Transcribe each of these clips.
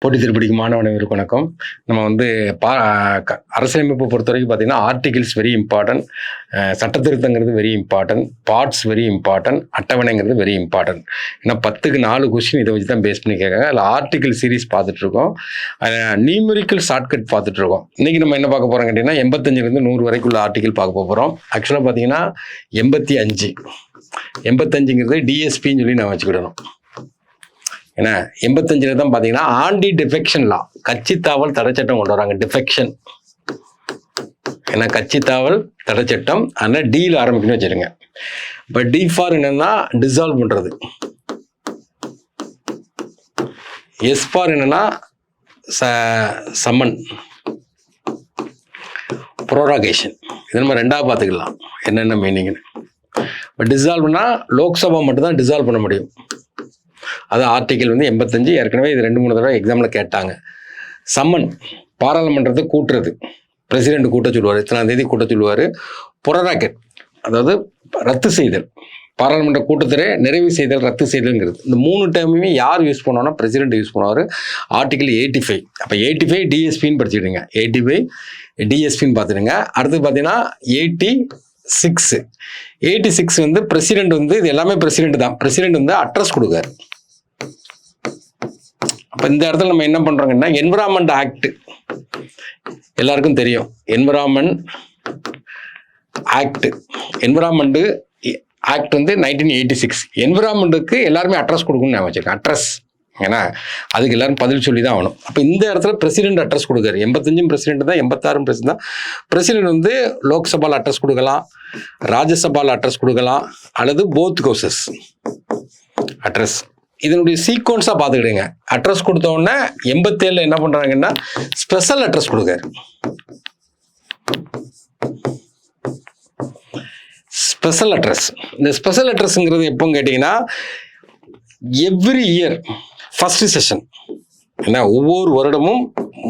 போட்டி திருப்படிக்கு மாணவர்களுக்கு வணக்கம். நம்ம வந்து அரசியலமைப்பு பொறுத்த வரைக்கும் பார்த்தீங்கன்னா, ஆர்டிகிள்ஸ் வெரி இம்பார்ட்டன்ட், சட்ட திருத்தங்கிறது very important, parts very important, அட்டவணைங்கிறது வெரி இம்பார்ட்டன்ட். ஏன்னா 10க்கு 4 கொஸ்டின் இதை வச்சு தான் பேஸ் பண்ணி கேட்காங்க. அதில் ஆர்டிகிள் சீரிஸ் பார்த்துட்ருக்கோம், நியூமெரிக்கல் ஷார்ட்கட் பார்த்துட்ருக்கோம். இன்றைக்கி நம்ம என்ன பார்க்க போகிறோம் கேட்டிங்கன்னா, 85லேருந்து 100 வரைக்குள்ள ஆர்டிகிள் பார்க்க போகிறோம். ஆக்சுவலாக பார்த்தீங்கன்னா 85ங்கிறது டிஎஸ்பின்னு சொல்லி நான் வச்சுக்கிடணும். ஏன்னா 85 தான் பார்த்தீங்கன்னா ஆன்டி டிஃபெக்ஷன் லா, கட்சி தாவல் தடைச்சட்டம் கொண்டு வராங்க. டிஃபெக்ஷன் ஏன்னா கட்சி தாவல் தடைச்சட்டம், அதனால் டீல ஆரம்பிக்கணும்னு வச்சுருங்க. இப்போ டி ஃபார் என்னன்னா டிசால்வ் பண்ணுறது, எஸ் ஃபார் என்னன்னா சம்மன், ப்ரோராகேஷன். இது நம்ம ரெண்டாவது பார்த்துக்கலாம் என்னென்ன மீனிங்னு. இப்போ டிசால்வ்னா லோக்சபா மட்டும்தான் டிசால்வ் பண்ண முடியும். அது ஆர்டிகிள் 85. ஏற்கனவே இது 2-3 தடவை எக்ஸாமில் கேட்டாங்க. சம்மன் பாராளுமன்றத்தை கூட்டுறது, பிரசிடென்ட் கூட்ட சொல்லுவார், இத்தனாம் தேதி கூட்ட சொல்லுவார். புரோராகேட் அதாவது ரத்து செய்தல், பாராளுமன்ற கூட்டத்தொடரை நிறைவு செய்தல், ரத்து செய்தல்ங்கிறது. இந்த 3 டைமுமே யார் யூஸ் பண்ணுவோம்னா பிரசிடென்ட் யூஸ் பண்ணுவார். ஆர்டிகிள் 85. அப்போ 85 டிஎஸ்பின்னு படிச்சுக்கிடுங்க, 85 டிஎஸ்பின்னு பார்த்துடுங்க. அடுத்து பார்த்தீங்கன்னா 86 வந்து பிரசிடென்ட் இது எல்லாமே பிரசிடென்ட் தான். பிரசிடென்ட் அட்ரஸ் கொடுக்காரு. அப்போ இந்த இடத்துல நம்ம என்ன பண்ணுறோங்கன்னா, என்விரான்மெண்ட் ஆக்ட் எல்லாருக்கும் தெரியும். Environment act 1986. என்விரான்மெண்ட்டுக்கு எல்லாருமே அட்ரஸ் கொடுக்கணும்னு நான் வச்சுருக்கேன். அட்ரஸ் ஏன்னா அதுக்கு எல்லாரும் பதில் சொல்லி தான் ஆகணும். அப்போ இந்த இடத்துல பிரசிடென்ட் அட்ரஸ் கொடுக்காரு. 85 பிரசிடென்ட் தான், 86 பிரசிடென்ட் தான். பிரசிடென்ட் லோக்சபாவில் அட்ரஸ் கொடுக்கலாம், ராஜ்யசபாவில் அட்ரஸ் கொடுக்கலாம், அல்லது போத் ஹவுசஸ் அட்ரஸ். இதனுடைய சீக்வன்ஸாக பார்த்துக்கிடுங்க. அட்ரஸ் கொடுத்த உடனே 87 என்ன பண்ணுறாங்கன்னா ஸ்பெஷல் அட்ரஸ் கொடுக்காரு. Special address. இந்த ஸ்பெஷல் அட்ரஸ்ங்கிறது எப்போன்னு கேட்டிங்கன்னா, எவ்ரி இயர் ஃபர்ஸ்ட் செஷன், ஏன்னா ஒவ்வொரு வருடமும்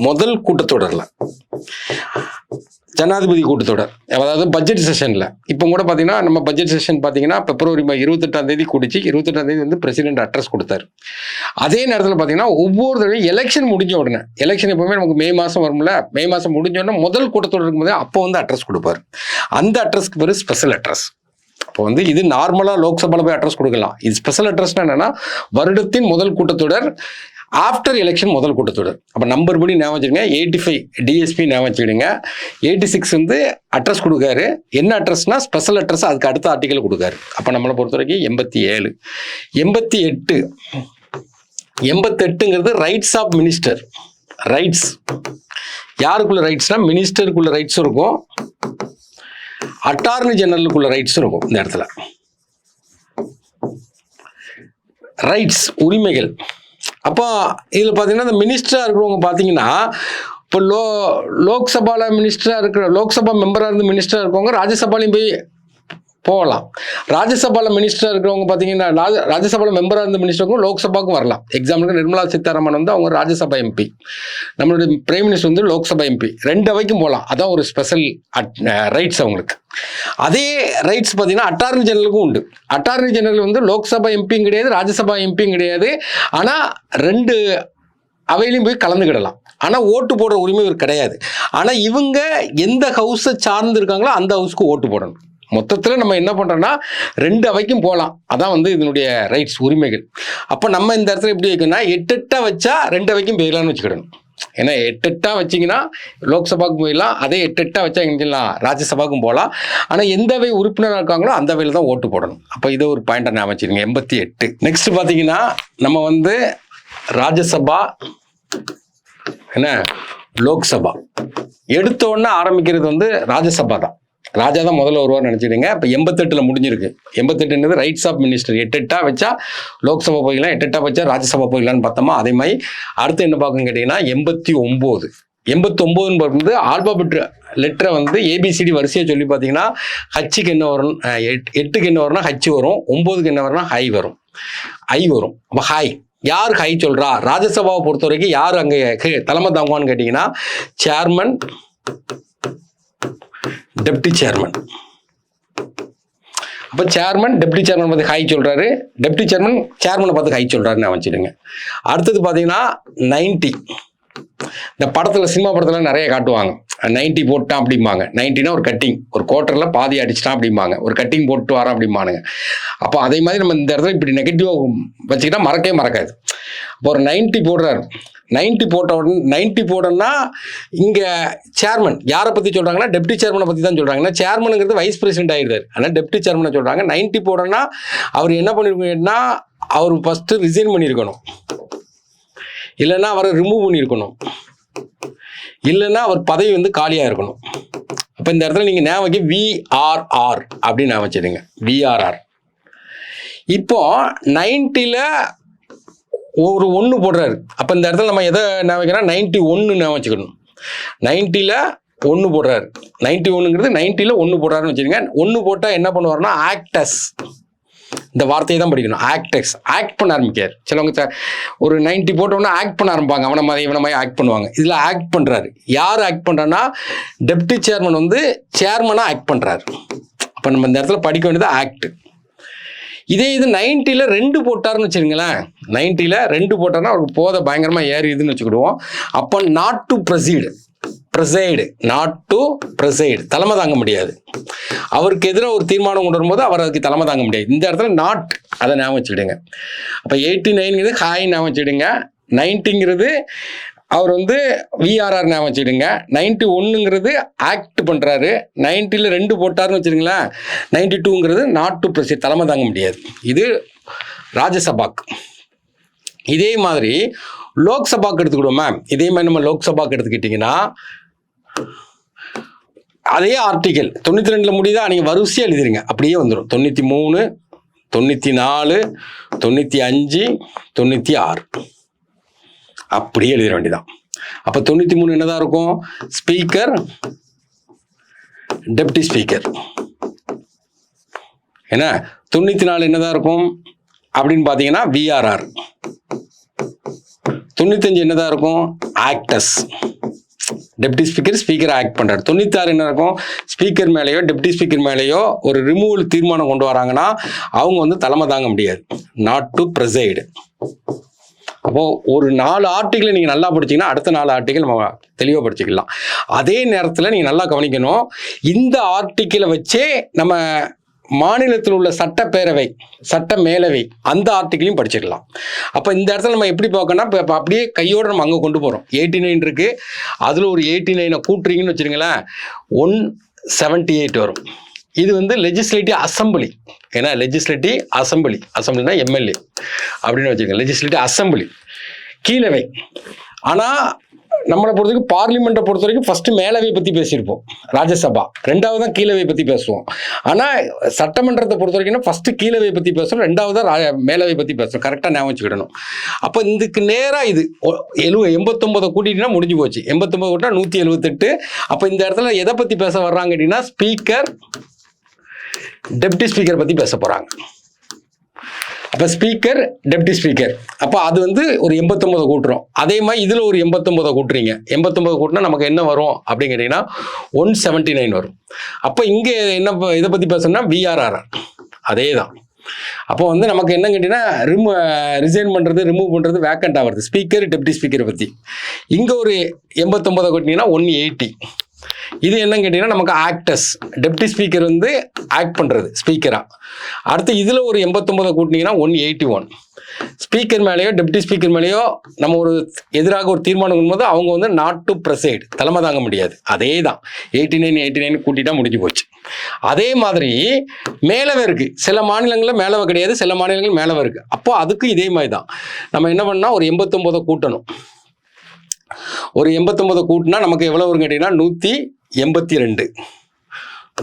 முதல் கூட்டத்தொடரில், ஜனாதிபதி கூட்டத்தொடர், அதாவது பட்ஜெட் செஷனில். இப்போ கூட பார்த்தீங்கன்னா நம்ம பட்ஜெட் செஷன் பார்த்தீங்கன்னா பிப்ரவரி 28ஆம் தேதி கூடிச்சு. 28ஆம் தேதி பிரசிடென்ட் அட்ரஸ் கொடுத்தாரு. அதே நேரத்தில் பார்த்தீங்கன்னா ஒவ்வொரு தடவையும் எலெக்ஷன் முடிஞ்ச உடனே, எலெக்ஷன் எப்பவுமே நமக்கு மே மாதம் வரும்ல, மே மாதம் முடிஞ்ச உடனே முதல் கூட்டத்தொடர் இருக்கும்போது அப்போ அட்ரஸ் கொடுப்பாரு. அந்த அட்ரஸ்க்கு பேர் ஸ்பெஷல் அட்ரஸ். அப்போ இது நார்மலாக லோக்சபாவில் போய் அட்ரஸ் கொடுக்கலாம். இது ஸ்பெஷல் அட்ரஸ்னா என்னன்னா, வருடத்தின் முதல் கூட்டத்தொடர், ஆஃப்டர் எலெக்ஷன் முதல் கூட்டத்தொடர். அப்போ நம்பர் படி ஞாபகம் வச்சுடுங்க. 85 டிஎஸ்பி ஞாபகம் வச்சுக்கிடுங்க. 86 அட்ரஸ் கொடுக்காரு. என்ன அட்ரஸ்னா ஸ்பெஷல் அட்ரஸ், அதுக்கு அடுத்த ஆர்டிக்கல் கொடுக்காரு. அப்போ நம்மளை பொறுத்த வரைக்கும் 87. 88ங்கிறது ரைட்ஸ் ஆஃப் மினிஸ்டர். ரைட்ஸ் யாருக்குள்ள ரைட்ஸ்னா மினிஸ்டருக்குள்ள ரைட்ஸும் இருக்கும், அட்டார்னி ஜெனரலுக்குள்ள ரைட்ஸும் இருக்கும். இந்த இடத்துல ரைட்ஸ், உரிமைகள். அப்போ இதில் பார்த்தீங்கன்னா இந்த மினிஸ்டராக இருக்கிறவங்க பார்த்தீங்கன்னா, இப்போ லோக்சபாவில் மினிஸ்டராக லோக்சபா மெம்பராக இருந்து மினிஸ்டராக இருக்கவங்க ராஜ்யசபாலையும் போய் போகலாம். ராஜ்யசபாவில் மினிஸ்டராக இருக்கிறவங்க பார்த்தீங்கன்னா, ராஜ்யசபாவில் மெம்பராக இருந்த மினிஸ்டருக்கும் லோக்சபாவுக்கும் வரலாம். எக்ஸாம்பிளுக்கு நிர்மலா சீதாராமன் அவங்க ராஜ்யசபா எம்பி, நம்மளுடைய பிரைம் மினிஸ்டர் லோக்சபா எம்பி, 2 அவைக்கும் போகலாம். அதான் ஒரு ஸ்பெஷல் ரைட்ஸ் அவங்களுக்கு. அதே ரைட்ஸ் பார்த்தீங்கன்னா அட்டார்னி ஜெனரலுக்கும் உண்டு. அட்டார்னி ஜெனரல் லோக்சபா எம்பியும் கிடையாது, ராஜ்யசபா எம்பியும் கிடையாது. ஆனால் 2 அவையிலையும் போய் கலந்துக்கிடலாம். ஆனால் ஓட்டு போடுற உரிமை இவர் கிடையாது. ஆனால் இவங்க எந்த ஹவுஸை சார்ந்து இருக்காங்களோ அந்த ஹவுஸ்க்கு ஓட்டு போடணும். மொத்தத்தில் நம்ம என்ன பண்ணுறோன்னா 2 அவைக்கும் போகலாம். அதான் இதனுடைய ரைட்ஸ், உரிமைகள். அப்போ நம்ம இந்த இடத்துல எப்படி வைக்கணும்னா 8 வச்சா 2 அவைக்கும் போயிடலாம்னு வச்சுக்கிடணும். ஏன்னா 8 வச்சிங்கன்னா லோக்சபாவுக்கு போயிடலாம், அதே 8 வச்சா எங்கே செய்யலாம், ராஜ்யசபாவுக்கும் போகலாம். ஆனால் எந்த அவை உறுப்பினராக இருக்காங்களோ அந்த அவையில் தான் ஓட்டு போடணும். அப்போ இதை ஒரு பாயிண்டை நான் வச்சுருங்க. 88. நெக்ஸ்ட் பார்த்தீங்கன்னா நம்ம ராஜ்யசபா என்ன லோக்சபா எடுத்த உடனே ஆரம்பிக்கிறது ராஜ்யசபா தான். ராஜா தான் முதல்ல வருவார்னு நினச்சிடுங்க. இப்போ 88 முடிஞ்சிருக்கு. 88 ரைட்ஸ் ஆஃப் மினிஸ்டர். 8 வச்சா லோக்சபா போய்க்கலாம், 8 வச்சா ராஜ்யசபா போய்க்கலான்னு பார்த்தோமா. அதே மாதிரி அடுத்து என்ன பார்க்கணும்னு கேட்டிங்கன்னா 89. 89 ஆல்பாபெட் லெட்டரை ஏபிசிடி வரிசையாக சொல்லி பார்த்தீங்கன்னா ஹச்சுக்கு என்ன வரும், 8க்கு என்ன வரும்னா ஹச் வரும், 9க்கு என்ன வரும்னா ஹை வரும், ஐ வரும். அப்போ ஹை யார் ஹை சொல்கிறா, ராஜ்யசபாவை பொறுத்த வரைக்கும் யார் அங்கே தலைமை தாங்குவான்னு கேட்டிங்கன்னா சேர்மன், டெப்டி சேர்மன். அப்போ சேர்மன் டெப்டி சேர்மன் பார்த்து ஹை சொல்கிறாரு, டெப்டி சேர்மன் சேர்மனை பார்த்து ஹை சொல்கிறாருன்னு வச்சுடுங்க. அடுத்தது பார்த்தீங்கன்னா 90. இந்த படத்தில் சினிமா படத்தில் நிறைய காட்டுவாங்க, 90 போட்டான் அப்படிம்பாங்க. 90னா ஒரு கட்டிங், ஒரு குவார்ட்டரில் பாதி அடிச்சிட்டான் அப்படிம்பாங்க, ஒரு கட்டிங் போட்டு வரான் அப்படிம்பானுங்க. அப்போ அதே மாதிரி நம்ம இந்த இடத்துல இப்படி நெகட்டிவாக வச்சுக்கிட்டா மறக்கவே மறக்காது. அப்போ ஒரு 90 போடுறாரு, 90 போட்ட உடனே 90 போடணும்னா இங்கே சேர்மன் யாரை பற்றி சொல்கிறாங்கன்னா டெப்டி சேர்மனை பற்றி தான் சொல்கிறாங்க. ஏன்னா சேர்மனுங்கிறது வைஸ் பிரசிடென்ட் ஆகிடுறாரு, ஆனால் டெப்டி சேர்மனை சொல்கிறாங்க. 90 போடணும்னா அவர் என்ன பண்ணியிருக்கணும்னா அவர் ஃபஸ்ட்டு ரிசைன் பண்ணியிருக்கணும், இல்லைன்னா அவரை ரிமூவ் பண்ணியிருக்கணும், இல்லைன்னா அவர் பதவி வந்து காலியாக இருக்கணும். அப்போ இந்த இடத்துல நீங்கள் ஞாபகம் VRR அப்படின்னு ஞாபகம் வச்சுடுங்க, VRR. இப்போ 90ல் ஒரு 1 போடுறாரு. அப்போ இந்த இடத்துல நம்ம எதை ஞாபகம் 91 ஞாபகம் வச்சுக்கணும். 90ல் 1 போடுறாரு, 91ங்கிறது 90ல் 1 போடுறாருன்னு வச்சுருங்க. 1 போட்டால் என்ன பண்ணுவார்னா ஆக்டஸ், இந்த வார்த்தையை தான் படிக்கணும், ஆக்டஸ், ஆக்ட் பண்ண ஆரம்பிக்கார். சிலவங்க ஒரு 90 போட்டோம்னா ஆக்ட் பண்ண ஆரம்பிப்பாங்க, அவனை மாதிரி இவனை மாதிரி ஆக்ட் பண்ணுவாங்க. இதில் ஆக்ட் பண்ணுறாரு. யார் ஆக்ட் பண்ணுறான்னா டெப்டி சேர்மன் வந்து சேர்மனாக ஆக்ட் பண்ணுறாரு. அப்போ நம்ம இந்த இடத்துல படிக்க வேண்டியது ஆக்ட். இதே இது 90ல் 2 போட்டாருன்னு வச்சுருங்களேன், 90ல் 2 போட்டார்னா அவருக்கு போதை பயங்கரமாக ஏறிதுன்னு வச்சுக்கிடுவோம். அப்போ not to proceed, not to preside, தலைமை தாங்க முடியாது. அவருக்கு எதிராக ஒரு தீர்மானம் கொண்டு வரும்போது அவர் அதுக்கு தலைமை தாங்க முடியாது. இந்த இடத்துல நாட், அதை ஞாபகம் வச்சுக்கிடுங்க. அப்போ 89ங்கிறது ஹாய் ஞாபகம் வச்சுக்கிடுங்க, 90ங்கிறது அவர் வந்து VRR ஞாபகம் வச்சுக்கிடுங்க, 91ங்கிறது ஆக்ட் பண்ணுறாரு, 90ல் 2 போட்டாருன்னு வச்சுருங்களேன், 92ங்கிறது நாட் டு ப்ரொசீட், தலைமை தாங்க முடியாது. இது ராஜ்யசபாக்கு. இதே மாதிரி லோக்சபாக்கு எடுத்துக்கிடுவோம் மேம். இதே மாதிரி நம்ம லோக்சபாக்கு எடுத்துக்கிட்டிங்கன்னா அதே ஆர்டிகல் 92ல் முடியுதா, நீங்கள் வரிசையாக எழுதிருங்க, அப்படியே வந்துடும். 93, 94, 95, 96 அப்படியே எழுதிட வேண்டியதான். அப்போ 93 என்னதான் இருக்கும், ஸ்பீக்கர் டெப்டி ஸ்பீக்கர். ஏன்னா 94 என்னதான் இருக்கும் அப்படின்னு பார்த்தீங்கன்னா VRR. 95 என்னதான் இருக்கும், acts, deputy speaker, speaker act பண்ணுறாரு. 96 என்ன இருக்கும், ஸ்பீக்கர் மேலேயோ டெப்டி ஸ்பீக்கர் மேலேயோ ஒரு ரிமூவல் தீர்மானம் கொண்டு வராங்கன்னா அவங்க வந்து தலைமை தாங்க முடியாது, நாட் டு ப்ரெசைடு. அப்போது ஒரு 4 ஆர்டிகளை நீங்கள் நல்லா படிச்சிங்கன்னா அடுத்த 4 ஆர்டிகள் நம்ம தெளிவாக படிச்சுக்கலாம். அதே நேரத்தில் நீங்கள் நல்லா கவனிக்கணும், இந்த ஆர்டிக்கிளை வச்சே நம்ம மாநிலத்தில் உள்ள சட்டப்பேரவை, சட்ட மேலவை, அந்த ஆர்டிக்கிளையும் படிச்சுக்கலாம். அப்போ இந்த இடத்துல நம்ம எப்படி பார்க்கணும்னா இப்போ அப்படியே கையோடு நம்ம அங்கே கொண்டு போகிறோம். 89 இருக்குது, அதில் ஒரு 89 கூட்டுறீங்கன்னு வச்சுருங்களேன், 178 வரும். இது வந்து லெஜிஸ்லேட்டிவ் அசம்பிளி. ஏன்னா லெஜிஸ்லேட்டிவ் அசம்பிளி, அசம்பிளினா MLA அப்படின்னு வச்சுக்கோங்க. லெஜிஸ்லேட்டிவ் அசம்பிளி கீழவை. ஆனால் நம்மளை பொறுத்த வரைக்கும் பார்லிமெண்ட்டை பொறுத்த வரைக்கும் ஃபஸ்ட்டு மேலவை பற்றி பேசியிருப்போம், ராஜ்யசபா. 2வது தான் கீழவை பற்றி பேசுவோம். ஆனால் சட்டமன்றத்தை பொறுத்த வரைக்கும் ஃபஸ்ட்டு கீழவை பற்றி பேசுகிறோம், 2வது தான் மேலவை பற்றி பேசுகிறோம். கரெக்டாக ஞாபகம் வச்சுக்கிடணும். அப்போ இதுக்கு நேராக இது 89 கூட்டிகிட்டீங்கன்னா முடிஞ்சு போச்சு. 89 கூட்டினா 178. அப்போ இந்த இடத்துல எதை பற்றி பேச வர்றாங்க அப்படின்னா ஸ்பீக்கர் டெப்டி ஸ்பீக்கர் பற்றி பேச போகிறாங்க. அப்போ ஸ்பீக்கர் டெப்டி ஸ்பீக்கர், அப்போ அது வந்து ஒரு 89 கூட்டுறோம். அதே மாதிரி இதில் ஒரு 89 கூட்டுறீங்க. 89 கூட்டினா நமக்கு என்ன வரும் அப்படின்னு கேட்டிங்கன்னா 179 வரும். அப்போ இங்கே என்ன இதை பற்றி பேசணும்னா VRR, அதே தான். அப்போ வந்து நமக்கு என்ன கேட்டிங்கன்னா ரிசைன் பண்ணுறது, ரிமூவ் பண்ணுறது, வேக்கண்ட் ஆகிறது, ஸ்பீக்கர் டெப்டி ஸ்பீக்கரை பற்றி. இங்கே ஒரு 89 கூட்டினீங்கன்னா 180. இது என்னன்னு கேட்டிங்கன்னா நமக்கு ஆக்டஸ், டெப்டி ஸ்பீக்கர் வந்து ஆக்ட் பண்ணுறது ஸ்பீக்கராக. அடுத்து இதில் ஒரு 89 கூட்டினீங்கன்னா 181. ஸ்பீக்கர் மேலேயோ டெப்டி ஸ்பீக்கர் மேலேயோ நம்ம ஒரு எதிராக ஒரு தீர்மானம் பண்ணும்போது அவங்க வந்து நாட் டு ப்ரெசைட், தலைமை தாங்க முடியாது. அதே தான் 89 கூட்டிட்டா முடிஞ்சு போச்சு. அதே மாதிரி மேலவை இருக்குது, சில மாநிலங்களில் மேலவை கிடையாது, சில மாநிலங்கள் மேலவை இருக்குது. அப்போ அதுக்கு இதே மாதிரி தான் நம்ம என்ன பண்ணால் ஒரு 89 கூட்டணும். ஒரு 89 கூட்டினா நமக்கு எவ்வளோ வரும் கேட்டிங்கன்னா 182,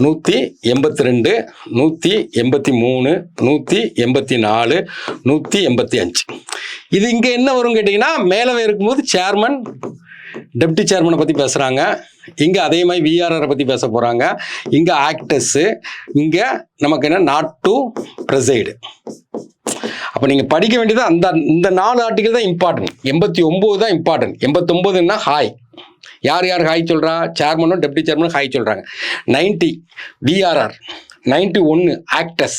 182, 183, 184, 185. இது இங்கே என்ன வரும் கேட்டிங்கன்னா மேலவை இருக்கும்போது சேர்மன் டெப்டி சேர்மனை பற்றி பேசுகிறாங்க, இங்கே அதே மாதிரி VRR பற்றி பேச போகிறாங்க, இங்கே ஆக்டஸ்ஸு, இங்கே நமக்கு என்ன நாட் டு ப்ரெசைடு. அப்போ நீங்கள் படிக்க வேண்டியது இந்த 4 ஆர்டிகல் தான் இம்பார்ட்டன்ட். 89 தான் இம்பார்ட்டன்ட். 89ன்னா ஹாய், யார் யார் ஹாய் சொல்கிறா, சேர்மனும் டெப்டி சேர்மனும் ஹாய் சொல்கிறாங்க. 90 VRR, 91 ஆக்டஸ்,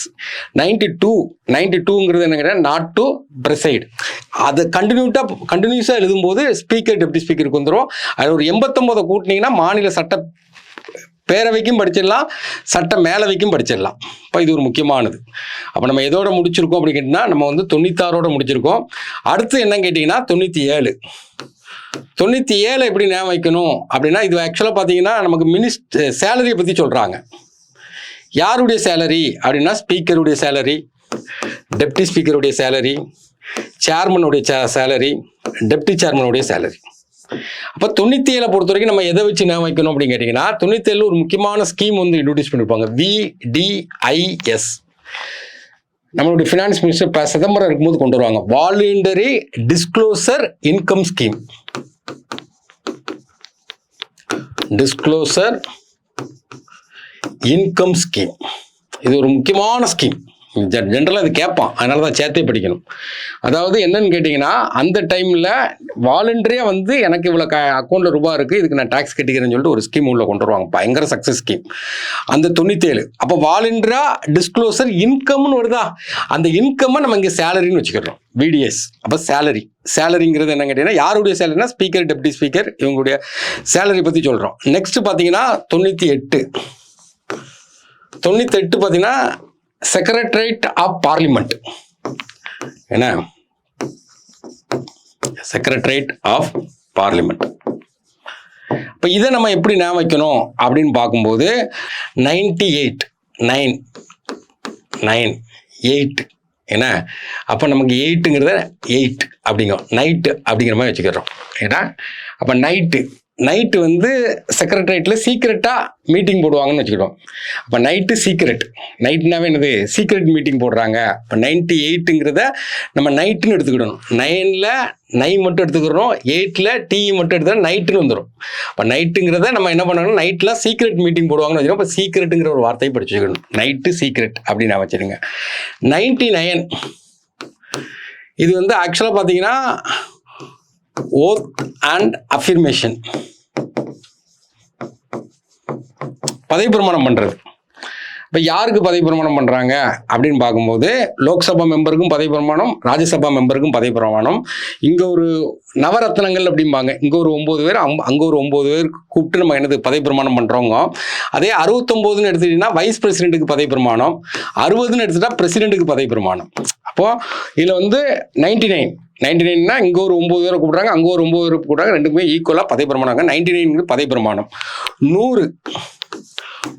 92ங்கிறது என்ன, நாட் டு ப்ரிசைட். அது கண்டினியூஸாக எழுதும்போது ஸ்பீக்கர் டெப்டி ஸ்பீக்கருக்கு வந்துடும். அது ஒரு 89 கூட்டினீங்கன்னா மாநில சட்ட பேரவைக்கும் படிச்சிடலாம், சட்ட மேலவைக்கும் படிச்சிடலாம். இப்போ இது ஒரு முக்கியமானது. அப்போ நம்ம எதோட முடிச்சிருக்கோம் அப்படின்னு கேட்டிங்கன்னா, நம்ம வந்து 96ஓட முடிச்சிருக்கோம். அடுத்து என்னன்னு கேட்டிங்கன்னா 97 எப்படி ஞாபகம் வைக்கணும் அப்படின்னா, இது ஆக்சுவலாக பார்த்தீங்கன்னா நமக்கு சேலரியை பற்றி சொல்கிறாங்க. யாருடைய சேலரி அப்படின்னா, ஸ்பீக்கருடைய சேலரி, டெப்டி ஸ்பீக்கருடைய சேலரி, சேர்மனுடைய சேலரி, டெப்டி சேர்மனுடைய சேலரி. அப்போ 97 பொறுத்த வரைக்கும் நம்ம எதை வச்சு ஞாபகம் வைக்கணும் அப்படின்னு கேட்டிங்கன்னா, 97 ஒரு முக்கியமான ஸ்கீம் வந்து இன்ட்ரோடியூஸ் பண்ணியிருப்பாங்க, VDIS. நம்மளுடைய ஃபினான்ஸ் மினிஸ்டர் சிதம்பரம் இருக்கும்போது கொண்டு வருவாங்க, voluntary disclosure income scheme. Disclosure income scheme இது ஒரு முக்கியமான ஸ்கீம். ஜென்ரலாக இது கேட்பான், அதனால தான் சேர்த்தே படிக்கணும். அதாவது என்னன்னு கேட்டிங்கன்னா, அந்த டைமில் வாலண்டரியாக வந்து எனக்கு இவ்வளோ அக்கௌண்ட்டில் ரூபாய் இருக்குது, இதுக்கு நான் டேக்ஸ் கட்டிக்கிறேன்னு சொல்லிட்டு ஒரு ஸ்கீம் உள்ள கொண்டு வருவாங்க. பயங்கர சக்ஸஸ் ஸ்கீம் அந்த 97. அப்போ வாலண்டரியாக டிஸ்க்ளோசர் இன்கம்னு வருதா, அந்த இன்கம்மை நம்ம இங்கே சேலரின்னு வச்சுக்கிறோம், VDS. அப்போ சேலரிங்கிறது என்ன கேட்டிங்கன்னா, யாருடைய சேலரினா ஸ்பீக்கர், டெப்டி ஸ்பீக்கர், இவங்களுடைய சேலரி பற்றி சொல்கிறோம். நெக்ஸ்ட் பார்த்தீங்கன்னா 98 பார்த்தீங்கன்னா செக்ரட்டரியேட் ஆஃப் பார்லிமெண்ட். என்ன, செக்ரட்டரியேட் ஆஃப் பார்லிமெண்ட். இப்போ இதை நம்ம எப்படி ஞாபகம் வைக்கணும் அப்படின்னு பார்க்கும்போது 98 ஏன்னா, அப்போ நமக்கு 8ங்கிறத 8 அப்படிங்கும், நைட்டு அப்படிங்கிற மாதிரி வச்சுக்கிறோம். ஏன்னா அப்போ நைட்டு வந்து செக்ரட்டரியேட்டில் சீக்ரெட்டாக மீட்டிங் போடுவாங்கன்னு வச்சுக்கிட்டோம். அப்போ நைட்னாவே என்னது, சீக்ரெட் மீட்டிங் போடுறாங்க. இப்போ 98ங்கிறத நம்ம நைட்டுன்னு எடுத்துக்கிடணும். 9ல் நை மட்டும் எடுத்துக்கிறோம், 8ல் டீ மட்டும் எடுத்துக்கிறோம், நைட்டுன்னு வந்துடும். இப்போ நைட்டுங்கிறத நம்ம என்ன பண்ணணும், நைட்டில் சீக்ரெட் மீட்டிங் போடுவாங்கன்னு வச்சுக்கோம். இப்போ சீக்ரெட்டுங்கிற ஒரு வார்த்தையை படிச்சு வச்சுக்கணும், நைட்டு சீக்ரெட் அப்படின்னு நான் வச்சுருங்க. 99 இது வந்து ஆக்சுவலாக பார்த்தீங்கன்னா ஓத் அண்ட் அஃபர்மேஷன், பதவி பிரமாணம் பண்ணுறது. இப்போ யாருக்கு பதவி பிரமாணம் பண்ணுறாங்க அப்படின்னு பார்க்கும்போது, லோக்சபா மெம்பருக்கும் பதவி பிரமாணம், ராஜ்யசபா மெம்பருக்கும் பதவி பிரமாணம். இங்கே ஒரு நவரத்னங்கள் அப்படிம்பாங்க, இங்கே ஒரு 9 பேர், அங்கே ஒரு 9 பேர் கூப்பிட்டு நம்ம என்னது பதவி பிரமாணம் பண்ணுறவங்க. அதே 69ன்னு எடுத்துக்கிட்டிங்கன்னா வைஸ் பிரசிடென்ட்டுக்கு பதவி பிரமாணம், 60ன்னு எடுத்துட்டா பிரசிடென்ட்டுக்கு பதவி பிரமாணம். அப்போது இதில் வந்து 99னா இங்கே ஒரு 9 பேரை கூப்பிட்றாங்க, அங்கே ஒரு 9 பேரை கூப்பிட்றாங்க, ரெண்டுக்குமே ஈக்குவலாக பதவி பிரமாணம். 99ங்கிறது பதவி பிரமாணம்.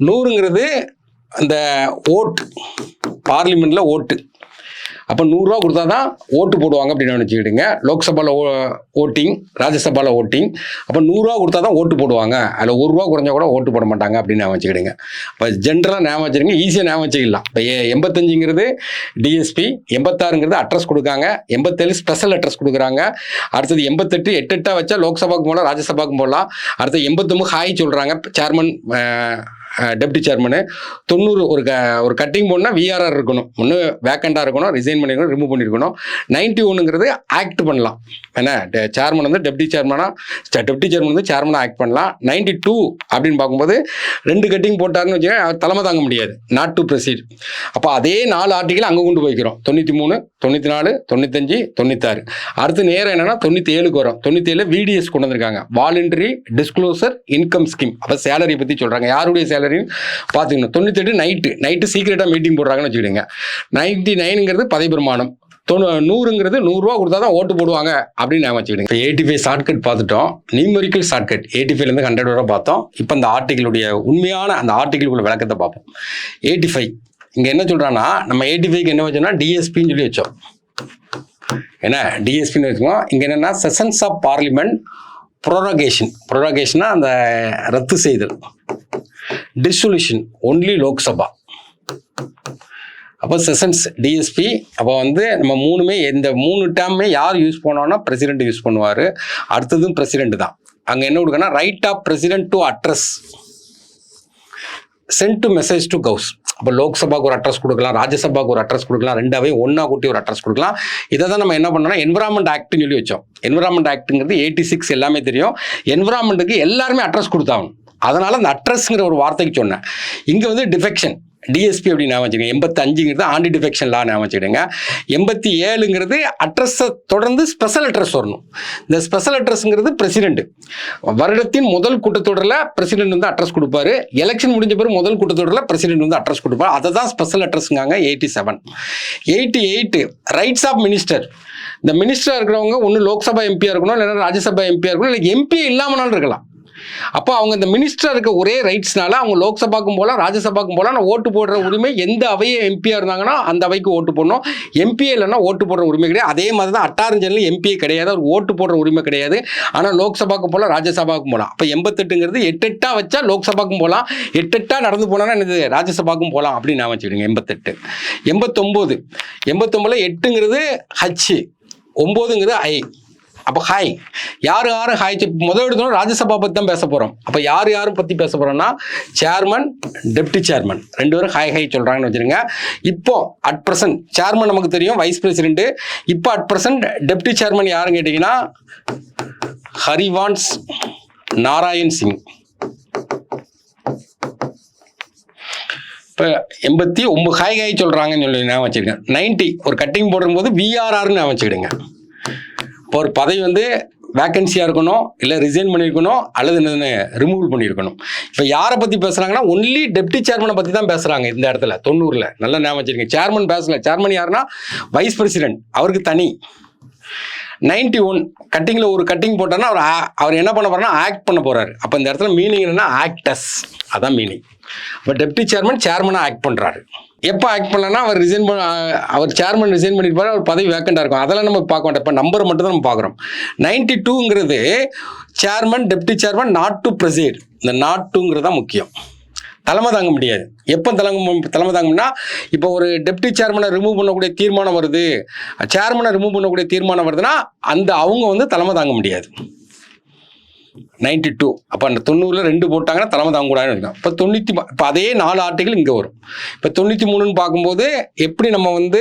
100ங்கிறது அந்த ஓட்டு, பார்லிமெண்ட்டில் ஓட்டு. அப்போ 100 ரூபா கொடுத்தா தான் ஓட்டு போடுவாங்க அப்படின்னு நினச்சிக்கிடுங்க. லோக்சபாவில் ஓட்டிங், ராஜ்யசபாவில் ஓட்டிங். அப்போ 100 ரூபா கொடுத்தா தான் ஓட்டு போடுவாங்க, அதில் 1 ரூபா குறைஞ்சா கூட ஓட்டு போட மாட்டாங்க அப்படின்னு ஞாபகம் வச்சுக்கிடுங்க. இப்போ ஜென்ரலாக ஞாபகம் வச்சுருங்க, ஈஸியாக ஞாபகம் வச்சுக்கலாம். இப்போ 85ங்கிறது டிஎஸ்பி, 86ங்கிறது அட்ரஸ் கொடுக்காங்க, 87 ஸ்பெஷல் அட்ரஸ் கொடுக்குறாங்க. அடுத்தது 88 8 வச்சா லோக்சபாவுக்கு போகலாம், ராஜ்யசபாவுக்கு போகலாம். அடுத்தது 89 ஹாய் சொல்கிறாங்க, சேர்மன், டெப்டி சேர்மனு. 90 ஒரு கட்டிங் போடணும்னா VRR இருக்கணும், ஒன்று வேக்கண்டாக இருக்கணும், ரிசைன் பண்ணிருக்கணும், ரிமூவ் பண்ணியிருக்கணும். 91ங்கிறது ஆக்ட் பண்ணலாம். என்ன, சேர்மன் வந்து டெப்டி சேர்மன் வந்து சேர்மனாக ஆக்ட் பண்ணலாம். 92 அப்படின்னு பார்க்கும்போது 2 கட்டிங் போட்டாருன்னு வச்சுக்கோங்க, தலைமை தாங்க முடியாது, நாட் டு ப்ரொசீட். அப்போ அதே 4 ஆர்டிகிள் அங்கே கொண்டு போய்க்கிறோம், 93, 94, 95, 96. அடுத்து நேரம் என்னன்னா 97க்கு வரும். 97 VDS கொண்டு வந்திருக்காங்க, வாலண்டரி டிஸ்க்ளோசர் இன்கம் ஸ்கீம். அப்போ சேலரி பற்றி சொல்கிறாங்க, யாருடைய சேலரி பார்த்துக்கணும். 98 நைட்டு சீக்கிரட்டாக மீட்டிங் போடுறாங்கன்னு வச்சுக்கிடுங்க. 99ங்கிறது பதவி பிரமாணம். 100ங்கிறது 100 ரூபா கொடுத்தா தான் ஓட்டு போடுவாங்க அப்படின்னு நான் வச்சுக்கிடுங்க. இப்போ 85 ஷார்ட்கட் பார்த்துட்டோம், நியூமெரிக்கல் ஷார்ட்கட் 85லேருந்து 100 வரை பார்த்தோம். இப்போ அந்த ஆர்டிகளுடைய உண்மையான அந்த ஆர்டிகளுக்குள்ள விளக்கத்தை பார்ப்போம். 85 இங்கே என்ன சொல்கிறான்னா, நம்ம 85க்கு என்ன வச்சோம்னா டிஎஸ்பின்னு சொல்லி வச்சோம். ஏன்னா டிஎஸ்பின்னு வச்சுக்கோம். இங்கே என்னென்னா செஷன்ஸ் ஆஃப் பார்லிமெண்ட் ப்ரொரோகேஷனா அந்த ரத்து செய்தல், டிசொல்யூஷன் ஒன்லி லோக்சபா. அப்போ செஷன்ஸ் டிஎஸ்பி. அப்போ வந்து நம்ம இந்த 3 டேர்மே யார் யூஸ் பண்ணோம்னா பிரசிடென்ட் யூஸ் பண்ணுவார். அடுத்ததும் பிரசிடென்ட் தான். அங்கே என்ன கொடுக்கனா, right of president to address, send to message to house. அப்போ லோக்சபாவுக்கு ஒரு அட்ரஸ் கொடுக்கலாம், ராஜ்யசபாவுக்கு ஒரு அட்ரஸ் கொடுக்கலாம், ரெண்டாவே ஒன்றா கூட்டி ஒரு அட்ரஸ் கொடுக்கலாம். இதை தான் நம்ம என்ன பண்ணோம்னா என்விரான்மெண்ட் ஆக்ட்னு சொல்லி வச்சோம். என்விரான்மெண்ட் ஆக்ட்டுங்கிறது 86 எல்லாமே தெரியும். என்விரான்மெண்ட்டுக்கு எல்லாருமே அட்ரஸ் கொடுத்தாங்க, அதனால அந்த அட்ரஸ்ங்கிற ஒரு வார்த்தைக்கு சொன்னேன். இங்கே வந்து டிஎஸ்பி அப்படின்னு ஞாபகம் வச்சுக்கோங்க. 85ங்கிறது ஆன்டி டிஃபெக்ஷன் லா ஞாபகம் வச்சுக்கிடுங்க. 87ங்கிறது அட்ரஸை தொடர்ந்து ஸ்பெஷல் அட்ரஸ் வரணும். இந்த ஸ்பெஷல் அட்ரஸ்ங்கிறது பிரசிடென்ட் வருடத்தின் முதல் கூட்டத்தொடரில் பிரசிடென்ட் வந்து அட்ரஸ் கொடுப்பாரு. எலெக்ஷன் முடிஞ்ச பிறகு முதல் கூட்டத்தொடரில் பிரசிடென்ட் வந்து அட்ரஸ் கொடுப்பாரு. அதை தான் ஸ்பெஷல் அட்ரஸ்ங்காங்க. 87. 88 ரைட்ஸ் ஆஃப் மினிஸ்டர். இந்த மினிஸ்டராக இருக்கிறவங்க ஒன்று லோக்சபா எம்பியாக இருக்கணும், இல்லைன்னா ராஜ்யசபா எம்பியாக இருக்கணும், இல்லை எம்பி இல்லாமனாலும் இருக்கலாம். அப்போ அவங்க இந்த மினிஸ்டர் இருக்க ஒரே ரைட்ஸ்னால அவங்க லோக்சபாக்கும் போகலாம், ராஜ்யசபாக்கும் போகலாம். நான் ஓட்டு போடுற உரிமை எந்த அவையை எம்பியாக இருந்தாங்கன்னா அந்த அவைக்கு ஓட்டு போடணும். எம்பிஏ இல்லைன்னா ஓட்டு போடுற உரிமை கிடையாது. அதே மாதிரி தான் அட்டாரஞ்சனில் எம்பிஏ கிடையாது, அவர் ஓட்டு போடுற உரிமை கிடையாது. ஆனால் லோக்சபாக்கும் போகலாம், ராஜ்யசபாவுக்கும் போகலாம். அப்போ 88ங்கிறது 8 வச்சா லோக்சபாக்கும் போகலாம், 8 நடந்து போனால் என்னது ராஜ்யசபாக்கும் போகலாம் அப்படின்னு நான் வச்சுக்கிடுங்க. 88. 89. 89ல் 8ங்கிறது ஹச், 9ங்கிறது ஐ. அப்போ ஹாய் யார் ஹாய் முதல் எடுத்தோம் ராஜ்யசபா பற்றி தான் பேச போகிறோம். அப்போ யார் பற்றி பேச போகிறோம்னா சேர்மன், டெப்டி சேர்மன் 2 பேரும் ஹாய் சொல்கிறாங்கன்னு வச்சுருங்க. இப்போ அட் ப்ரெசன்ட் சேர்மன் நமக்கு தெரியும், வைஸ் பிரசிடென்ட்டு. இப்போ அட் ப்ரெசன்ட் டெப்டி சேர்மன் யாருன்னு கேட்டிங்கன்னா ஹரிவான்ஸ் நாராயண் சிங். இப்போ 89 ஹாய் சொல்கிறாங்கன்னு சொல்லி நான் வச்சுருக்கேன். 90 ஒரு கட்டிங் போடும்போது விஆர்ஆர்னு நான் வச்சுக்கிடுங்க. இப்போ ஒரு பதவி வந்து வேக்கன்சியாக இருக்கணும், இல்லை ரிசைன் பண்ணியிருக்கணும், அல்லது என்னென்ன ரிமூவல் பண்ணியிருக்கணும். இப்போ யாரை பற்றி பேசுகிறாங்கன்னா ஒன்லி டெப்டி சேர்மனை பற்றி தான் பேசுகிறாங்க இந்த இடத்துல. 90ல் நல்லா ஞாபகம் வச்சுருக்கேன். சேர்மன் பேசல. சேர்மன் யாருன்னா வைஸ் பிரசிடென்ட், அவருக்கு தனி. 91 கட்டிங்கில் ஒரு கட்டிங் போட்டார்னா அவர் என்ன பண்ண போறாருன்னா ஆக்ட் பண்ண போகிறாரு. அப்போ இந்த இடத்துல மீனிங் என்னன்னா ஆக்டஸ், அதான் மீனிங். இப்போ டெப்டி சேர்மனாக ஆக்ட் பண்ணுறாரு. எப்போ ஆக்ட் பண்ணலன்னா அவர் சேர்மன் ரிசைன் பண்ணியிருப்பாரு, அவர் பதவி வேக்கண்டாக இருக்கும். அதெல்லாம் நம்ம பார்க்க மாட்டோம். இப்போ நம்பரை மட்டும் தான் நம்ம பார்க்குறோம். 92ங்கிறது chairman, deputy chairman not to preside. இந்த நாட் டுங்கிறது தான் முக்கியம். தலைமை தாங்க முடியாது. எப்போ தலைமை தாங்கணும்னா இப்போ ஒரு டெப்டி சேர்மனை ரிமூவ் பண்ணக்கூடிய தீர்மானம் வருது, சேர்மனை ரிமூவ் பண்ணக்கூடிய தீர்மானம் வருதுன்னா அவங்க வந்து தலைமை தாங்க முடியாது. 92. அப்போ அந்த 90ல் 2 போட்டாங்கன்னா தலைமை தாங்க கூடாதுன்னு இருக்கும். இப்போ 90 இப்போ அதே 4 ஆர்டிகள் இங்கே வரும். இப்போ 93ன்னு பார்க்கும்போது எப்படி நம்ம வந்து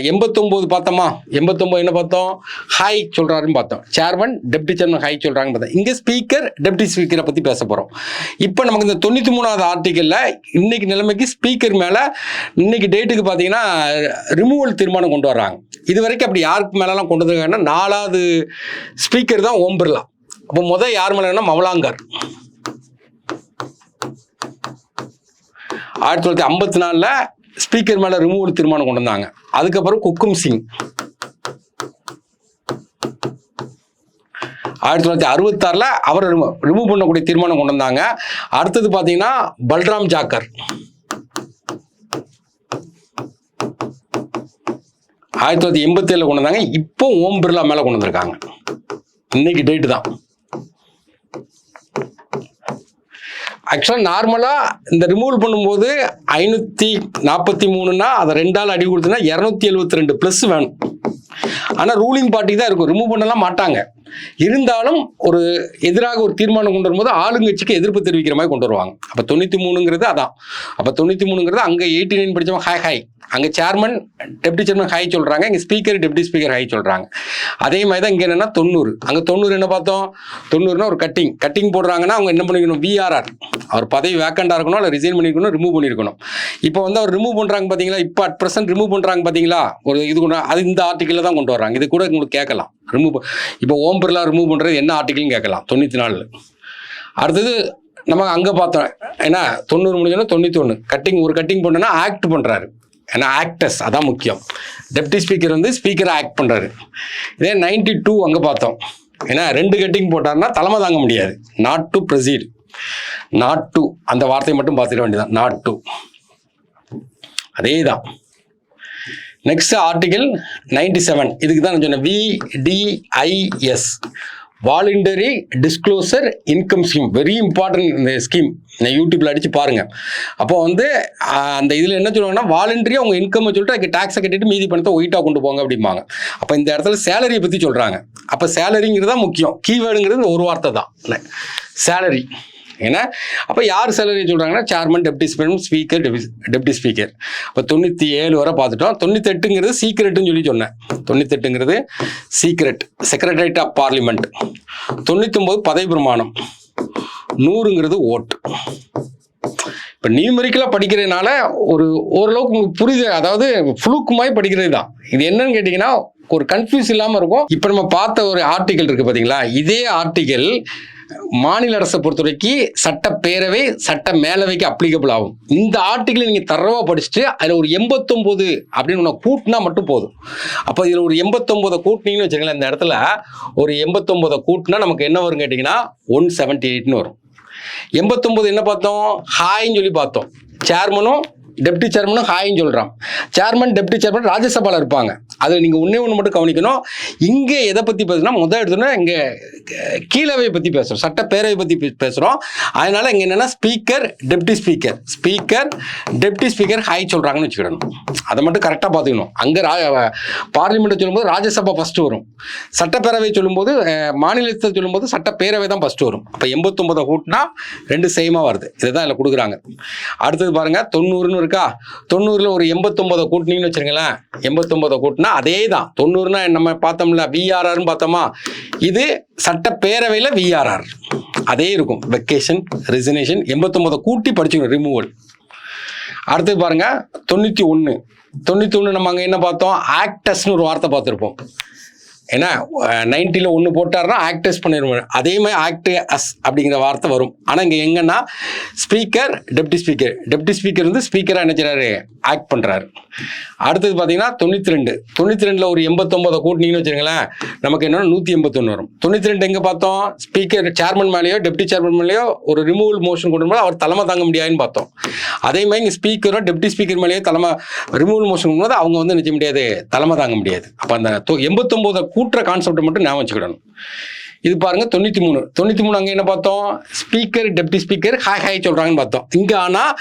89 பார்த்தோமா? 89 என்ன பார்த்தோம்? ஹாய் சொல்கிறாருன்னு பார்த்தோம். சேர்மன், டெப்டி சேர்மன் ஹாய் சொல்கிறாங்கன்னு பார்த்தோம். இங்கே ஸ்பீக்கர், டெப்டி ஸ்பீக்கரை பற்றி பேச போகிறோம். இப்போ நமக்கு இந்த 93வது ஆர்டிக்கலில் இன்னைக்கு நிலைமைக்கு ஸ்பீக்கர் மேலே இன்னைக்கு டேட்டுக்கு பார்த்தீங்கன்னா ரிமூவல் தீர்மானம் கொண்டு வர்றாங்க. இது வரைக்கும் அப்படி யாருக்கு மேலெலாம் கொண்டு வந்தாங்கன்னா 4வது ஸ்பீக்கர் தான் ஓம் பிர்லா. அப்போ முதல் யார் மேலேன்னா மவலாங்கர். 1954ல் ஸ்பீக்கர் மேலே ரிமூவல் தீர்மானம் கொண்டு வந்தாங்க. அதுக்கப்புறம் குக்கும் சிங். 1966ல் அவரை ரிமூவ் பண்ணக்கூடிய தீர்மானம் கொண்டு வந்தாங்க. அடுத்தது பார்த்தீங்கன்னா பல்ராம் ஜாக்கர். 1987ல் கொண்டு வந்தாங்க. இப்போ ஓம் பிர்லா மேலே கொண்டு வந்திருக்காங்க. இன்னைக்கு டேட்டு தான். ஆக்சுவலாக நார்மலாக இந்த ரிமூவல் பண்ணும்போது 543ன்னா அதை 2ஆல் அடி கொடுத்தோன்னா 272 ப்ளஸ் வேணும். ஆனால் ரூலிங் பார்ட்டி தான் இருக்கும், ரிமூவ் பண்ணலாம் மாட்டாங்க. இருந்தாலும் ஒரு எதிராக ஒரு தீர்மானம் கொண்டு வரும்போது ஆளுங்கட்சிக்கு எதிர்ப்பு தெரிவிக்கிற மாதிரி கொண்டு வருவாங்க. அப்போ 93ங்கிறது அதான். அப்போ 93ங்கிறது அங்கே 89 படித்தவங்க ஹாய், அங்கே சேர்மன், டெப்டி சேர்மன் ஹாய் சொல்கிறாங்க, இங்கே ஸ்பீக்கர், டெப்டி ஸ்பீக்கர் ஹாய் சொல்கிறாங்க. அதே மாதிரி தான் இங்கே என்னென்னா 90. அங்கே 90 என்ன பார்த்தோம்? 90னா ஒரு கட்டிங் போடுறாங்கன்னா அவங்க என்ன பண்ணிக்கணும்? விஆர்ஆர், அவர் பதவி வேக்கண்டாக இருக்கணும், இல்லை ரிசைன் பண்ணியிருக்கணும், ரிமூவ் பண்ணியிருக்கணும். இப்போ வந்து அவர் ரிமூவ் பண்ணுறாங்க பார்த்தீங்களா? இப்போ அட் ப்ரெசென்ட் ரிமூவ் பண்ணுறாங்க பார்த்தீங்களா? ஒரு இது கொண்டு அது இந்த ஆர்டிக்கலில் தான் கொண்டு வர்றாங்க. இது கூட உங்களுக்கு கேட்கலாம். இப்போ ஓம் பிர்லா ரிமூவ் பண்ணுறது என்ன ஆர்டிக்கல்னு கேட்கலாம். 94. அடுத்தது நம்ம அங்கே பார்த்தோம். ஏன்னா 90 முடிஞ்சோன்னா 91 ஒரு கட்டிங் பண்ணோன்னா ஆக்ட் பண்ணுறாரு. ஏன்னா ஆக்டஸ் அதான் முக்கியம். டெப்டி ஸ்பீக்கர் வந்து ஸ்பீக்கரை ஆக்ட் பண்ணுறாரு. இதே 92 அங்கே பார்த்தோம். ஏன்னா 2 கட்டிங் போட்டாருன்னா தலைமை தாங்க முடியாது. நாட் டு ப்ரெசீட், நாட் டு அந்த வார்த்தையை மட்டும் பார்த்துக்க வேண்டியதான். நாட் டு அதே தான். Next article 97. இதுக்கு தான் நான் சொன்னேன் VDIS, voluntary disclosure income scheme. Very important இந்த ஸ்கீம். நான் யூடியூப்ல அடிச்சு பாருங்க. அப்போ வந்து அந்த இதில் என்ன சொல்லுவாங்கன்னா வாலண்டரியாக அவங்க இன்கம் சொல்லிட்டு அதுக்கு டேக்ஸை கட்டிட்டு மீதி பணத்தை ஒயிட்டாக கொண்டு போங்க அப்படிம்பாங்க. அப்போ இந்த இடத்துல சேலரியை பற்றி சொல்கிறாங்க. அப்போ சேலரிங்கிறது தான் முக்கியம். கீவேர்டுங்கிறது ஒரு வார்த்தை தான், சேலரி. ஏன்னா அப்போ யார் சேலரி சொல்கிறாங்கன்னா chairman, deputy speaker, deputy speaker. அப்போ 97 வரை பார்த்துட்டோம். 98ங்கிறது சீக்ரெட்டுன்னு சொன்னேன். 98ங்கிறது சீக்ரெட், செக்ரட்டரியேட் ஆஃப் பார்லிமெண்ட். 99 பதவி பிரமாணம். 100ங்கிறது ஓட்டு. இப்போ நியூமெரிக்கலாக படிக்கிறதுனால ஓரளவுக்கு உங்களுக்கு புரியுது, அதாவது ஃப்ளூக்கு மாதிரி படிக்கிறது தான். இது என்னன்னு கேட்டிங்கன்னா ஒரு கன்ஃபியூஸ் இல்லாமல் இருக்கும். இப்போ நம்ம பார்த்த ஒரு ஆர்டிக்கல் இருக்குது பார்த்தீங்களா, இதே ஆர்டிக்கல் மாநில அரசை பொறுத்த வரைக்கும் சட்டப்பேரவை சட்ட மேலவைக்கு அப்ளிகபிள் ஆகும். இந்த ஆர்டிக்கலை நீங்கள் தரவாக படிச்சுட்டு அதில் ஒரு 89 அப்படின்னு ஒன்று கூட்டினா மட்டும் போதும். அப்போ இதில் ஒரு 89 கூட்டினீங்கன்னு வச்சுக்கோங்களேன், இந்த இடத்துல ஒரு 89 கூட்டினா நமக்கு என்ன வரும் கேட்டிங்கன்னா 178ன்னு வரும். 89 என்ன பார்த்தோம், ஹாய்ன்னு சொல்லி பார்த்தோம். சேர்மனும் டெப்டி சேர்மனும் ஹாய்ன்னு சொல்கிறான். சேர்மன் டெப்டி சேர்மன் ராஜ்யசபாவில் இருப்பாங்க. அதில் நீங்கள் ஒன்று மட்டும் கவனிக்கணும். இங்கே எதை பற்றி பேசுகிறோம், முதல் எடுத்தோன்னா இங்கே கீழவை பற்றி பேசுகிறோம், சட்டப்பேரவை பற்றி பேசுகிறோம். அதனால் இங்கே என்னென்னா ஸ்பீக்கர் டெப்டி ஸ்பீக்கர் ஹாய் சொல்கிறாங்கன்னு வச்சுக்கிடணும். அதை மட்டும் கரெக்டாக பார்த்துக்கணும். அங்கே பார்லிமெண்ட்டை சொல்லும்போது ராஜ்யசபா ஃபஸ்ட்டு வரும், சட்டப்பேரவை சொல்லும்போது மாநிலத்தை சொல்லும்போது சட்டப்பேரவை தான் ஃபஸ்ட்டு வரும். அப்போ 89 கூட்டினா 2 சேமாக வருது. இதை தான் இதில் கொடுக்குறாங்க. அடுத்தது பாருங்கள் 90ன்னு இருக்கா. 90ல் ஒரு 89 கூட்டினீங்கன்னு வச்சுருங்களேன், 89 கூட்டினா அதே தான். 90னா நம்ம பார்த்தோம்ல விஆர்ஆர்னு பார்த்தோமா, இது சட்டப்பேரவையில் விஆர்ஆர் அதே இருக்கும். வெக்கேஷன் ரெசிக்னேஷன் 89 கூட்டி படிச்சுக்கணும், ரிமூவல். அடுத்தது பாருங்க 91 நம்ம அங்கே என்ன பார்த்தோம், ஆக்டஸ்னு ஒரு வார்த்தை பார்த்துருப்போம். ஏன்னா 90ல் 1 போட்டார்னா ஆக்டஸ் பண்ணிடுவோம். அதே மாதிரி ஆக்ட் அஸ் அப்படிங்கிற வார்த்தை வரும். ஆனால் இங்கே எங்கன்னா ஸ்பீக்கர் டெப்டி ஸ்பீக்கர் வந்து ஸ்பீக்கராக என்ன செய்றாரு, ஆக்ட் பண்ணுறாரு. அடுத்தது பார்த்தீங்கன்னா 92ல் ஒரு 89 கூட்டினீங்கன்னு வச்சுருங்களேன், நமக்கு என்னன்னா 181 வரும். 92 எங்கே பார்த்தோம், ஸ்பீக்கர் சேர்மன் மேலேயோ டெப்டி சேர்மன் மேலேயோ ஒரு ரிமூவல் மோஷன் கொண்டு போது அவர் தலைமை தாங்க முடியாதுன்னு பார்த்தோம். அதே மாதிரி இங்கே ஸ்பீக்கரோ டெப்டி ஸ்பீக்கர் மேலேயோ தலைமை ரிமூவல் மோஷன் கொண்டு அவங்க வந்து நிச்சய முடியாது, தலைமை தாங்க முடியாது. அப்போ அந்த 89 கூட்டுற கான்செப்டை மட்டும் ஞாபகம் வச்சுக்கிடணும். இது பாருங்க 93 அங்கே என்ன பார்த்தோம், ஸ்பீக்கர் டெப்டி ஸ்பீக்கர் ஹாய் சொல்றாங்கன்னு பார்த்தோம். இங்கே ஆனால்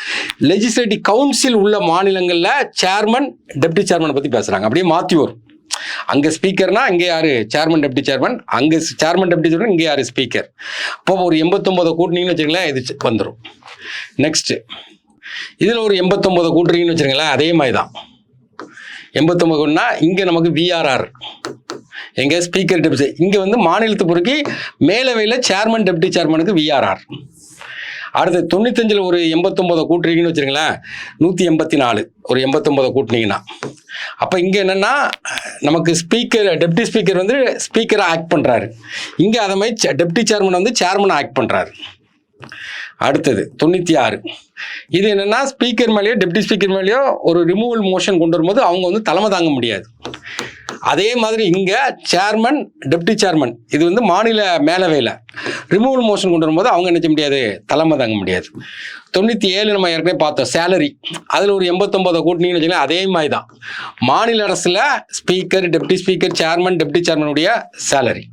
லெஜிஸ்லேட்டிவ் கவுன்சில் உள்ள மாநிலங்களில் சேர்மன் டெப்டி சேர்மனை பற்றி பேசுகிறாங்க, அப்படியே மாற்றி வரும். அங்கே ஸ்பீக்கர்னா இங்கே யாரு சேர்மன் டெப்டி சேர்மன், அங்கே சேர்மன் டெப்டி சேர்மன், இங்கே யாரு ஸ்பீக்கர். அப்போ ஒரு 89 கூட்டினீங்கன்னு வச்சுங்களேன், இது வந்துடும். நெக்ஸ்ட் இதில் ஒரு 89 கூட்டுறீங்கன்னு வச்சுருங்களேன், அதே மாதிரி தான் 89ன்னா இங்கே நமக்கு விஆர்ஆர், எங்கே ஸ்பீக்கர் டெப்டி, இங்கே வந்து மாநிலத்தை பொறுக்கி மேலவையில் சேர்மன் டெப்டி சேர்மனுக்கு விஆர்ஆர். அடுத்து 95ல் ஒரு 89 கூட்டுறீங்கன்னு வச்சுருங்களேன், 184 ஒரு 89 கூட்டினீங்கன்னா, அப்போ இங்கே என்னென்னா நமக்கு ஸ்பீக்கர் டெப்டி ஸ்பீக்கர் வந்து ஸ்பீக்கரை ஆக்ட் பண்ணுறாரு. இங்கே அதை மாதிரி டெப்டி சேர்மன் வந்து சேர்மனை ஆக்ட் பண்ணுறாரு. அடுத்தது 96 இது என்னென்னா ஸ்பீக்கர் மேலேயோ டெப்டி ஸ்பீக்கர் மேலேயோ ஒரு ரிமூவல் மோஷன் கொண்டு வரும்போது அவங்க வந்து தலைமை தாங்க முடியாது. அதே மாதிரி இங்கே சேர்மன் டெப்டி சேர்மன் இது வந்து மாநில மேலவையில் ரிமூவல் மோஷன் கொண்டு வரும்போது அவங்க என்ன செய்ய முடியாது, தலைமை தாங்க முடியாது. 97 நம்ம ஏற்கனவே பார்த்தோம் சேலரி, அதில் ஒரு 89 கூட்டினீங்கன்னு வச்சுக்கலாம், அதே மாதிரி தான் மாநில அரசில் speaker deputy speaker chairman deputy சேர்மனுடைய சேலரி.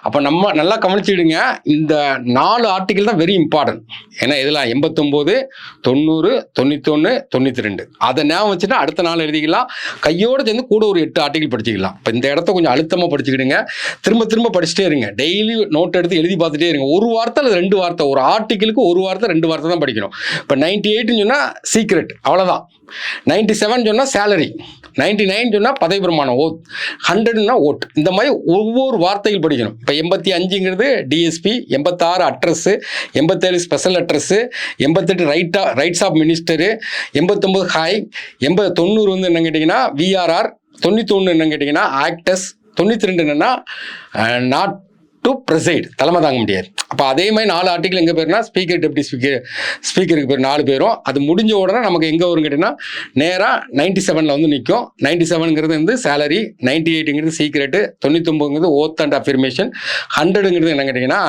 அப்போ நம்ம நல்லா கவனிச்சுடுங்க, இந்த 4 ஆர்டிக்கல் தான் வெரி இம்பார்ட்டன்ட். ஏன்னா இதெல்லாம் 89 90 91 92 அதை ஞாபகம் வச்சுட்டு அடுத்த நாள் எழுதிக்கலாம். கையோடு சேர்ந்து கூட ஒரு 8 ஆர்டிக்கல் படிச்சுக்கலாம். இப்போ இந்த இடத்த கொஞ்சம் அழுத்தமாக படிச்சுக்கிடுங்க, திரும்ப படிச்சுட்டே இருங்க, டெய்லி நோட் எடுத்து எழுதி பார்த்துட்டே இருங்க. ஒரு வார்த்தை அல்லது 2 வார்த்தை, ஒரு ஆர்டிக்கலுக்கு ஒரு வார்த்தை 2 வார்த்தை தான் படிக்கணும். இப்போ 98ன்னு சொன்னால் சீக்ரெட், அவ்வளோதான். 97 சொன்னால் சேலரி, 99 சொன்னால் பதவி பிரமாணம், ஓத், 100ன்னா ஓட். இந்த மாதிரி ஒவ்வொரு வார்த்தைகள் படிக்கணும். இப்போ 85ங்கிறது DSP, 86 address, 87 special address, 88 rights of minister, 89 hi, 90 வந்து என்ன கேட்டிங்கன்னா விஆர்ஆர், 91 என்ன கேட்டிங்கன்னா ஆக்டஸ், 92 என்னென்னா நாட் டு ப்ரெசைட், தலைமை தாங்க முடியாது. அப்போ அதே மாதிரி 4 ஆர்டிக்கல் எங்கே பேருனா ஸ்பீக்கர் டெப்டி ஸ்பீக்கருக்கு பேர் 4 பேரும். அது முடிஞ்ச உடனே நமக்கு எங்கே வரும் கேட்டிங்கன்னா நேராக 97ல் வந்து நிற்கும். 97ங்கிறது வந்து சேலரி, 98ங்கிறது சீக்ரெட்டு, 99ங்கிறது ஓத் அண்ட் அஃபர்மேஷன், 100ங்கிறது என்ன கேட்டிங்கன்னா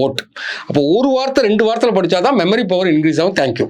ஓட். அப்போ ஒரு வார்த்தை 2 வார்த்தையில் படித்தா தான் மெமரி பவர் இன்க்ரீஸ் ஆகும். தேங்க்யூ.